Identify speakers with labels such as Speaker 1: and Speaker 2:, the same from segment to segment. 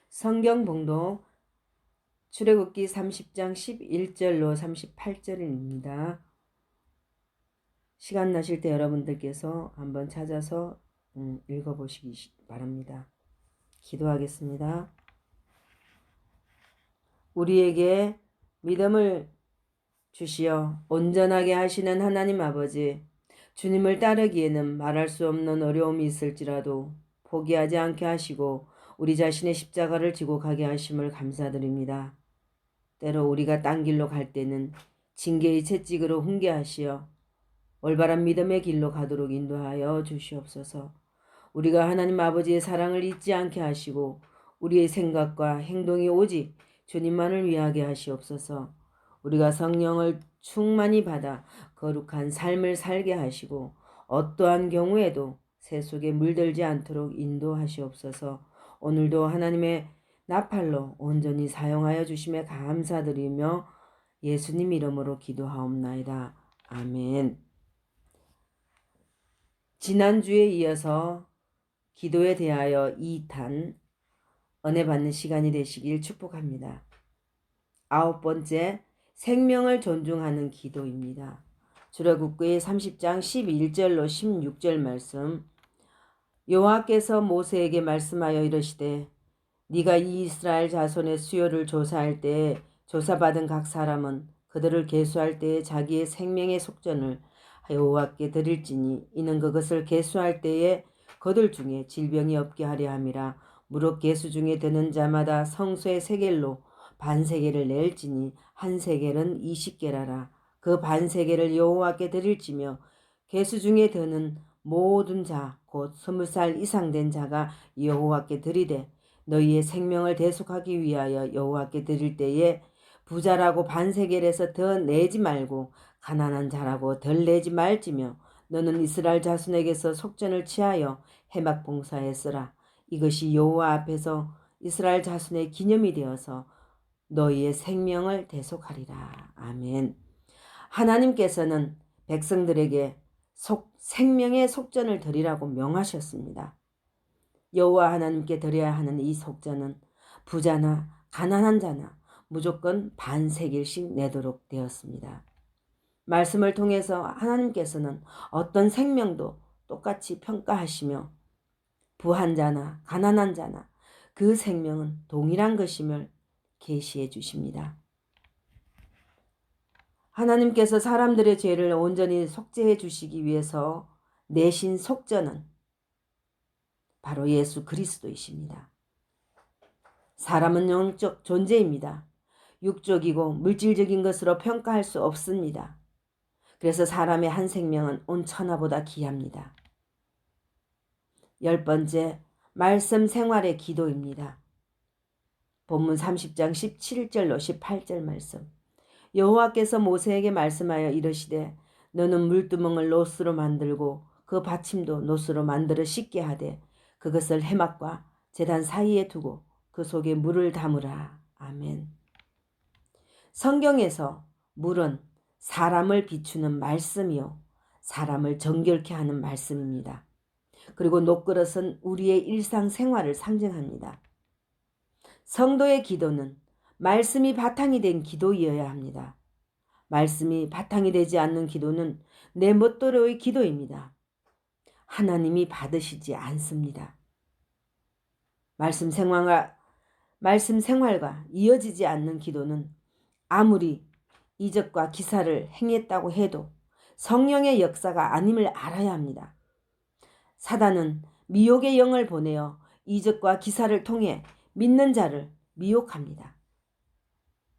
Speaker 1: 성경 봉독 출애굽기 30장 11절로 38절입니다. 시간 나실 때 여러분들께서 한번 찾아서 읽어보시기 바랍니다. 기도하겠습니다. 우리에게 믿음을 주시어 온전하게 하시는 하나님 아버지, 주님을 따르기에는 말할 수 없는 어려움이 있을지라도 포기하지 않게 하시고 우리 자신의 십자가를 지고 가게 하심을 감사드립니다. 때로 우리가 딴 길로 갈 때는 징계의 채찍으로 훈계하시어 올바른 믿음의 길로 가도록 인도하여 주시옵소서. 우리가 하나님 아버지의 사랑을 잊지 않게 하시고 우리의 생각과 행동이 오직 주님만을 위하게 하시옵소서. 우리가 성령을 충만히 받아 거룩한 삶을 살게 하시고 어떠한 경우에도 새 속에 물들지 않도록 인도하시옵소서. 오늘도 하나님의 나팔로 온전히 사용하여 주심에 감사드리며 예수님 이름으로 기도하옵나이다. 아멘. 지난주에 이어서 기도에 대하여 2탄 은혜 받는 시간이 되시길 축복합니다. 9번째, 생명을 존중하는 기도입니다. 출애굽기 30장 11절로 16절 말씀. 여호와께서 모세에게 말씀하여 이르시되 네가 이 이스라엘 자손의 수요를 조사할 때에 조사받은 각 사람은 그들을 계수할 때에 자기의 생명의 속전을 여호와께 드릴지니 이는 그것을 계수할 때에 그들 중에 질병이 없게 하려 함이라. 무릇 계수 중에 드는 자마다 성소의 세겔로 반세겔을 낼지니 한 세겔은 20게라라. 그 반세겔을 여호와께 드릴지며 계수 중에 드는 모든 자 곧 20살 이상 된 자가 여호와께 드리되 너희의 생명을 대속하기 위하여 여호와께 드릴 때에 부자라고 반세겔에서 더 내지 말고 가난한 자라고 덜 내지 말지며 너는 이스라엘 자손에게서 속전을 취하여 해막 봉사에 쓰라. 이것이 여호와 앞에서 이스라엘 자손의 기념이 되어서 너희의 생명을 대속하리라. 아멘. 하나님께서는 백성들에게 생명의 속전을 드리라고 명하셨습니다. 여호와 하나님께 드려야 하는 이 속전은 부자나 가난한 자나 무조건 반세겔씩 내도록 되었습니다. 말씀을 통해서 하나님께서는 어떤 생명도 똑같이 평가하시며 부한 자나 가난한 자나 그 생명은 동일한 것임을 계시해 주십니다. 하나님께서 사람들의 죄를 온전히 속죄해 주시기 위해서 내신 속전은 바로 예수 그리스도이십니다. 사람은 영적 존재입니다. 육적이고 물질적인 것으로 평가할 수 없습니다. 그래서 사람의 한 생명은 온 천하보다 귀합니다. 10번째, 말씀 생활의 기도입니다. 본문 30장 17절로 18절 말씀. 여호와께서 모세에게 말씀하여 이르시되 너는 물두멍을 노스로 만들고 그 받침도 노스로 만들어 씻게 하되 그것을 해막과 제단 사이에 두고 그 속에 물을 담으라. 아멘. 성경에서 물은 사람을 비추는 말씀이요 사람을 정결케 하는 말씀입니다. 그리고 녹그릇은 우리의 일상생활을 상징합니다. 성도의 기도는 말씀이 바탕이 된 기도이어야 합니다. 말씀이 바탕이 되지 않는 기도는 내 멋대로의 기도입니다. 하나님이 받으시지 않습니다. 말씀 생활과 이어지지 않는 기도는 아무리 이적과 기사를 행했다고 해도 성령의 역사가 아님을 알아야 합니다. 사단은 미혹의 영을 보내어 이적과 기사를 통해 믿는 자를 미혹합니다.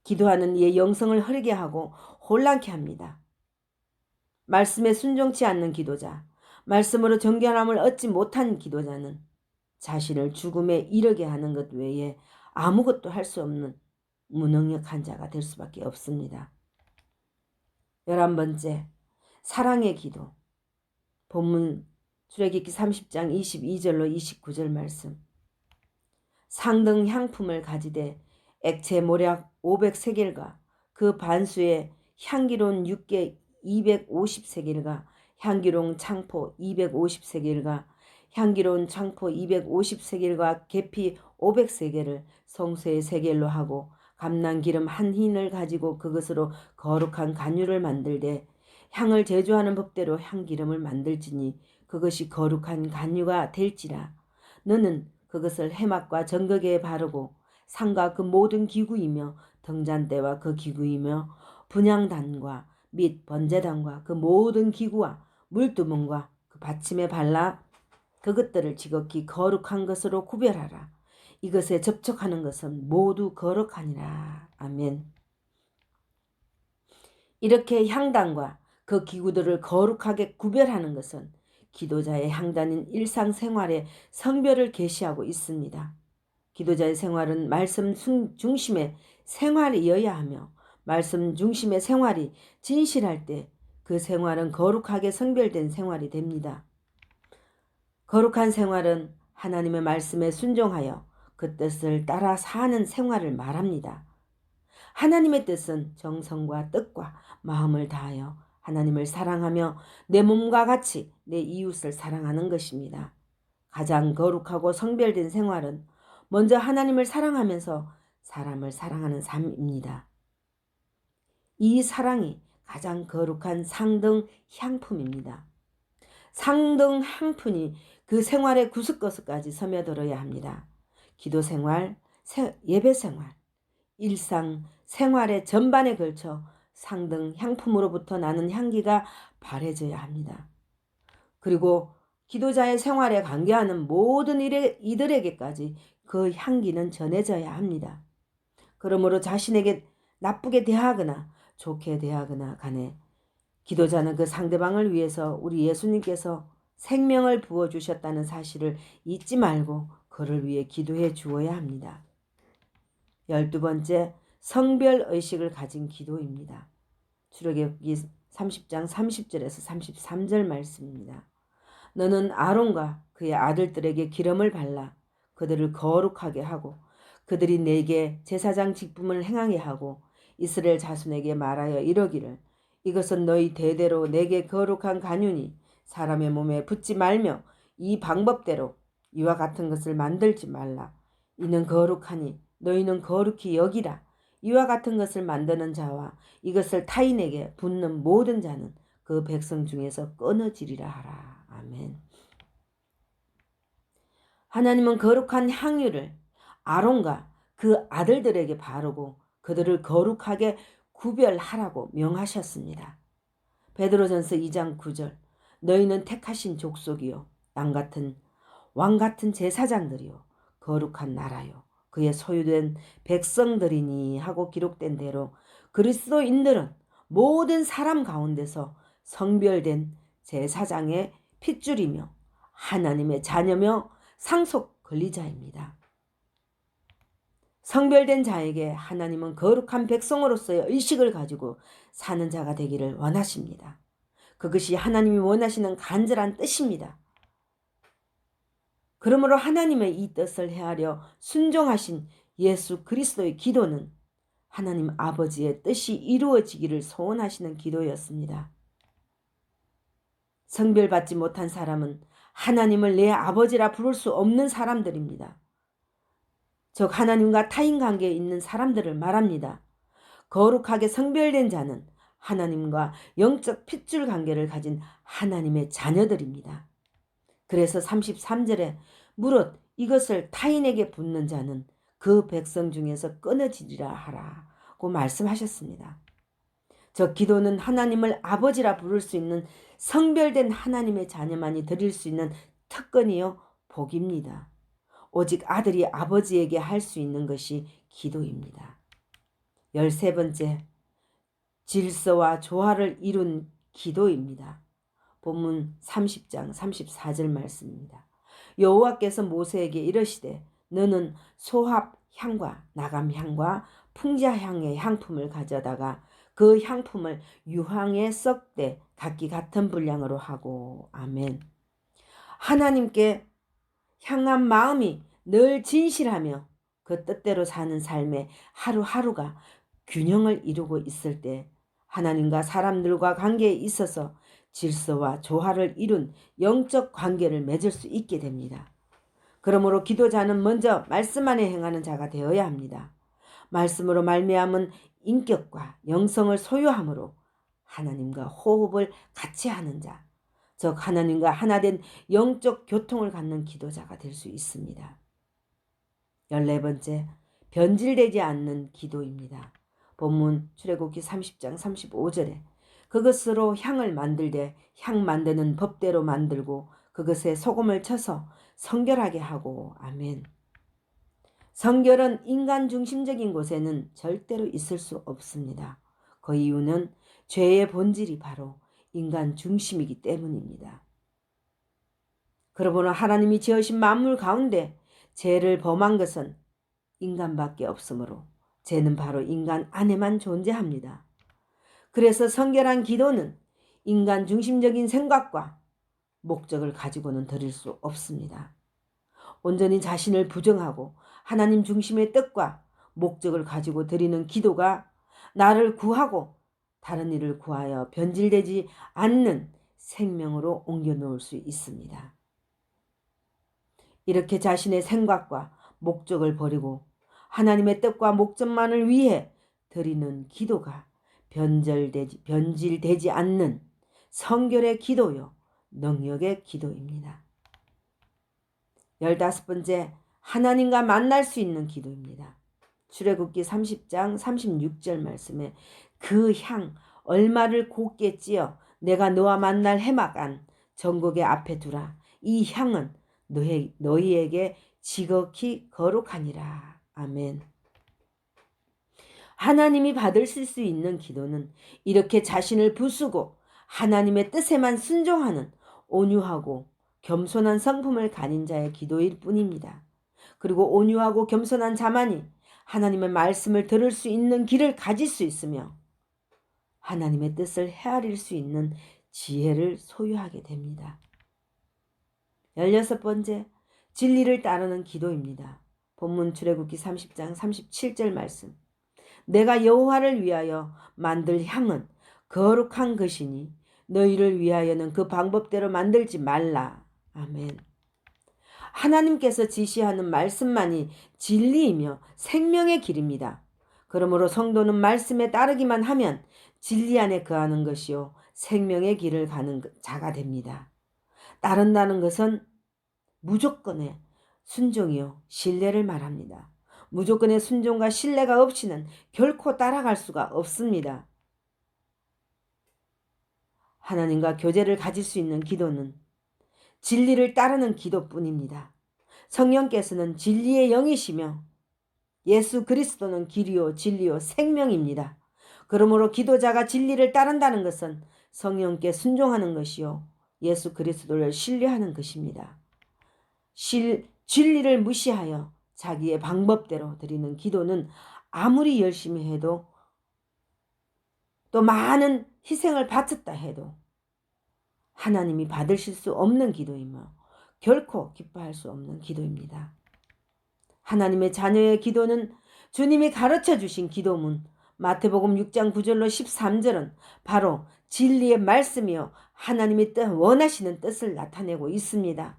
Speaker 1: 기도하는 이의 영성을 흐리게 하고 혼란케 합니다. 말씀에 순종치 않는 기도자, 말씀으로 정결함을 얻지 못한 기도자는 자신을 죽음에 이르게 하는 것 외에 아무것도 할 수 없는 무능력한 자가 될 수밖에 없습니다. 11번째, 사랑의 기도. 본문 출애굽기 30장 22절로 29절 말씀. 상등 향품을 가지되 액체 모략 500세겔과 그 반수에 향기로운 육개 250세겔과 향기로운 창포 250세겔과 향기로운 창포 250세겔과 계피 500세겔을 성소의 세겔로 하고 감람기름 한 흰을 가지고 그것으로 거룩한 간유를 만들되 향을 제조하는 법대로 향기름을 만들지니 그것이 거룩한 간유가 될지라. 너는 그것을 해막과 정거기에 바르고 상과 그 모든 기구이며 등잔대와 그 기구이며 분향단과 및 번제단과 그 모든 기구와 물두멍과 그 받침에 발라 그것들을 지극히 거룩한 것으로 구별하라. 이것에 접촉하는 것은 모두 거룩하니라. 아멘. 이렇게 향단과 그 기구들을 거룩하게 구별하는 것은 기도자의 향단인 일상생활의 성별을 계시하고 있습니다. 기도자의 생활은 말씀 중심의 생활이어야 하며 말씀 중심의 생활이 진실할 때 그 생활은 거룩하게 성별된 생활이 됩니다. 거룩한 생활은 하나님의 말씀에 순종하여 그 뜻을 따라 사는 생활을 말합니다. 하나님의 뜻은 정성과 뜻과 마음을 다하여 하나님을 사랑하며 내 몸과 같이 내 이웃을 사랑하는 것입니다. 가장 거룩하고 성별된 생활은 먼저 하나님을 사랑하면서 사람을 사랑하는 삶입니다. 이 사랑이 가장 거룩한 상등 향품입니다. 상등 향품이 그 생활의 구석구석까지 스며들어야 합니다. 기도 생활, 예배 생활, 일상 생활의 전반에 걸쳐 상등 향품으로부터 나는 향기가 바래져야 합니다. 그리고 기도자의 생활에 관계하는 모든 이들에게까지 그 향기는 전해져야 합니다. 그러므로 자신에게 나쁘게 대하거나 좋게 대하거나 간에 기도자는 그 상대방을 위해서 우리 예수님께서 생명을 부어주셨다는 사실을 잊지 말고 그를 위해 기도해 주어야 합니다. 12번째, 성별의식을 가진 기도입니다. 출애굽기 30장 30절에서 33절 말씀입니다. 너는 아론과 그의 아들들에게 기름을 발라 그들을 거룩하게 하고 그들이 내게 제사장 직분을 행하게 하고 이스라엘 자손에게 말하여 이러기를 이것은 너희 대대로 내게 거룩한 간유니 사람의 몸에 붙지 말며 이 방법대로 이와 같은 것을 만들지 말라. 이는 거룩하니 너희는 거룩히 여기라. 이와 같은 것을 만드는 자와 이것을 타인에게 붓는 모든 자는 그 백성 중에서 끊어지리라 하라. 아멘. 하나님은 거룩한 향유를 아론과 그 아들들에게 바르고 그들을 거룩하게 구별하라고 명하셨습니다. 베드로전서 2장 9절 너희는 택하신 족속이요 왕 같은 제사장들이요 거룩한 나라요 그의 소유된 백성들이니 하고 기록된 대로 그리스도인들은 모든 사람 가운데서 성별된 제사장의 핏줄이며 하나님의 자녀며 상속 권리자입니다. 성별된 자에게 하나님은 거룩한 백성으로서의 의식을 가지고 사는 자가 되기를 원하십니다. 그것이 하나님이 원하시는 간절한 뜻입니다. 그러므로 하나님의 이 뜻을 헤아려 순종하신 예수 그리스도의 기도는 하나님 아버지의 뜻이 이루어지기를 소원하시는 기도였습니다. 성별받지 못한 사람은 하나님을 내 아버지라 부를 수 없는 사람들입니다. 즉 하나님과 타인 관계에 있는 사람들을 말합니다. 거룩하게 성별된 자는 하나님과 영적 핏줄 관계를 가진 하나님의 자녀들입니다. 그래서 33절에 무릇 이것을 타인에게 붓는 자는 그 백성 중에서 끊어지리라 하라고 말씀하셨습니다. 저 기도는 하나님을 아버지라 부를 수 있는 성별된 하나님의 자녀만이 드릴 수 있는 특권이요 복입니다. 오직 아들이 아버지에게 할 수 있는 것이 기도입니다. 13번째, 질서와 조화를 이룬 기도입니다. 본문 30장 34절 말씀입니다. 여호와께서 모세에게 이르시되 너는 소합 향과 나감 향과 풍자 향의 향품을 가져다가 그 향품을 유황에 썩되 각기 같은 분량으로 하고. 아멘. 하나님께 향한 마음이 늘 진실하며 그 뜻대로 사는 삶의 하루하루가 균형을 이루고 있을 때 하나님과 사람들과 관계에 있어서 질서와 조화를 이룬 영적 관계를 맺을 수 있게 됩니다. 그러므로 기도자는 먼저 말씀 안에 행하는 자가 되어야 합니다. 말씀으로 말미암은 인격과 영성을 소유함으로 하나님과 호흡을 같이 하는 자, 즉 하나님과 하나된 영적 교통을 갖는 기도자가 될 수 있습니다. 14번째, 변질되지 않는 기도입니다. 본문 출애굽기 30장 35절에 그것으로 향을 만들되 향 만드는 법대로 만들고 그것에 소금을 쳐서 성결하게 하고. 아멘. 성결은 인간 중심적인 곳에는 절대로 있을 수 없습니다. 그 이유는 죄의 본질이 바로 인간 중심이기 때문입니다. 그러므로 하나님이 지으신 만물 가운데 죄를 범한 것은 인간밖에 없으므로 죄는 바로 인간 안에만 존재합니다. 그래서 성결한 기도는 인간 중심적인 생각과 목적을 가지고는 드릴 수 없습니다. 온전히 자신을 부정하고 하나님 중심의 뜻과 목적을 가지고 드리는 기도가 나를 구하고 다른 일을 구하여 변질되지 않는 생명으로 옮겨 놓을 수 있습니다. 이렇게 자신의 생각과 목적을 버리고 하나님의 뜻과 목적만을 위해 드리는 기도가 변질되지 않는 성결의 기도요, 능력의 기도입니다. 15번째, 하나님과 만날 수 있는 기도입니다. 출애굽기 30장 36절 말씀에 그 향 얼마를 곱게 찌어 내가 너와 만날 해막 안 전곡의 앞에 두라. 이 향은 너희에게 지극히 거룩하니라. 아멘. 하나님이 받으실 수 있는 기도는 이렇게 자신을 부수고 하나님의 뜻에만 순종하는 온유하고 겸손한 성품을 가진 자의 기도일 뿐입니다. 그리고 온유하고 겸손한 자만이 하나님의 말씀을 들을 수 있는 길을 가질 수 있으며 하나님의 뜻을 헤아릴 수 있는 지혜를 소유하게 됩니다. 16번째, 진리를 따르는 기도입니다. 본문 출애굽기 30장 37절 말씀. 내가 여호와를 위하여 만들 향은 거룩한 것이니 너희를 위하여는 그 방법대로 만들지 말라. 아멘. 하나님께서 지시하는 말씀만이 진리이며 생명의 길입니다. 그러므로 성도는 말씀에 따르기만 하면 진리 안에 거하는 것이요 생명의 길을 가는 자가 됩니다. 따른다는 것은 무조건의 순종이요 신뢰를 말합니다. 무조건의 순종과 신뢰가 없이는 결코 따라갈 수가 없습니다. 하나님과 교제를 가질 수 있는 기도는 진리를 따르는 기도뿐입니다. 성령께서는 진리의 영이시며 예수 그리스도는 길이요 진리요 생명입니다. 그러므로 기도자가 진리를 따른다는 것은 성령께 순종하는 것이요 예수 그리스도를 신뢰하는 것입니다. 진리를 무시하여 자기의 방법대로 드리는 기도는 아무리 열심히 해도 또 많은 희생을 바쳤다 해도 하나님이 받으실 수 없는 기도이며 결코 기뻐할 수 없는 기도입니다. 하나님의 자녀의 기도는 주님이 가르쳐 주신 기도문 마태복음 6장 9절로 13절은 바로 진리의 말씀이요 하나님이 원하시는 뜻을 나타내고 있습니다.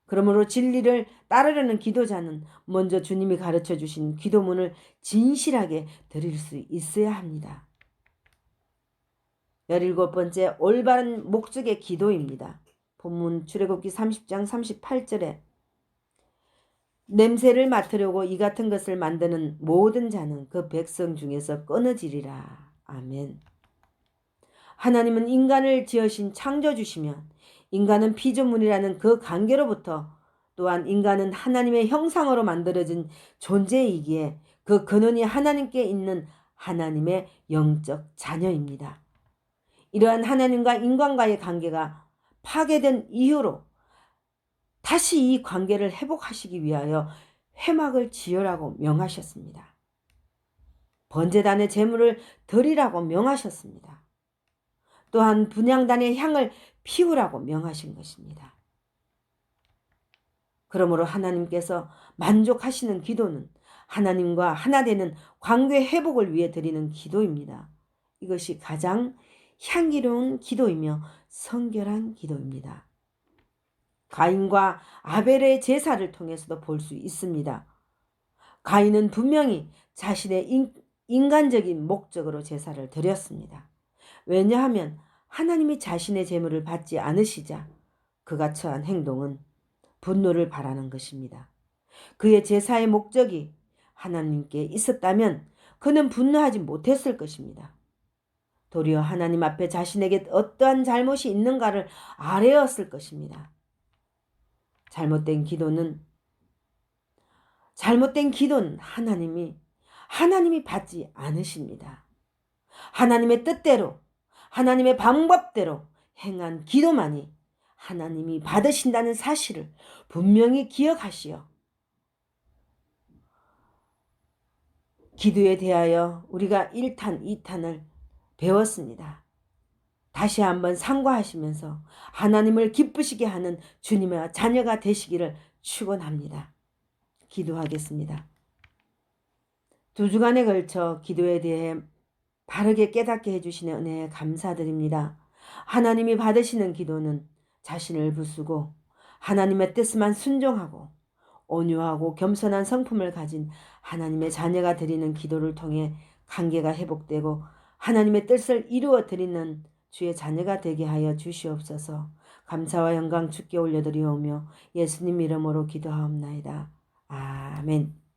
Speaker 1: 그러므로 진리를 따르려는 기도자는 먼저 주님이 가르쳐 주신 기도문을 진실하게 드릴 수 있어야 합니다. 17번째, 올바른 목적의 기도입니다. 본문 출애굽기 30장 38절에 냄새를 맡으려고 이 같은 것을 만드는 모든 자는 그 백성 중에서 끊어지리라. 아멘. 하나님은 인간을 지으신 창조주시며 인간은 피조물이라는 그 관계로부터 또한 인간은 하나님의 형상으로 만들어진 존재이기에 그 근원이 하나님께 있는 하나님의 영적 자녀입니다. 이러한 하나님과 인간과의 관계가 파괴된 이후로 다시 이 관계를 회복하시기 위하여 회막을 지으라고 명하셨습니다. 번제단의 제물을 드리라고 명하셨습니다. 또한 분향단의 향을 피우라고 명하신 것입니다. 그러므로 하나님께서 만족하시는 기도는 하나님과 하나 되는 관계 회복을 위해 드리는 기도입니다. 이것이 가장 향기로운 기도이며 성결한 기도입니다. 가인과 아벨의 제사를 통해서도 볼 수 있습니다. 가인은 분명히 자신의 인간적인 목적으로 제사를 드렸습니다. 왜냐하면 하나님이 자신의 제물을 받지 않으시자 그가 처한 행동은 분노를 바라는 것입니다. 그의 제사의 목적이 하나님께 있었다면 그는 분노하지 못했을 것입니다. 도리어 하나님 앞에 자신에게 어떠한 잘못이 있는가를 아뢰었을 것입니다. 잘못된 기도는 하나님이 받지 않으십니다. 하나님의 뜻대로, 하나님의 방법대로 행한 기도만이 하나님이 받으신다는 사실을 분명히 기억하시어 기도에 대하여 우리가 1탄, 2탄을 배웠습니다. 다시 한번 상고하시면서 하나님을 기쁘시게 하는 주님의 자녀가 되시기를 축원합니다. 기도하겠습니다. 2주간에 걸쳐 기도에 대해 바르게 깨닫게 해주시는 은혜에 감사드립니다. 하나님이 받으시는 기도는 자신을 부수고 하나님의 뜻만 순종하고 온유하고 겸손한 성품을 가진 하나님의 자녀가 드리는 기도를 통해 관계가 회복되고 하나님의 뜻을 이루어 드리는 주의 자녀가 되게 하여 주시옵소서. 감사와 영광 주께 올려드리오며 예수님 이름으로 기도하옵나이다. 아멘.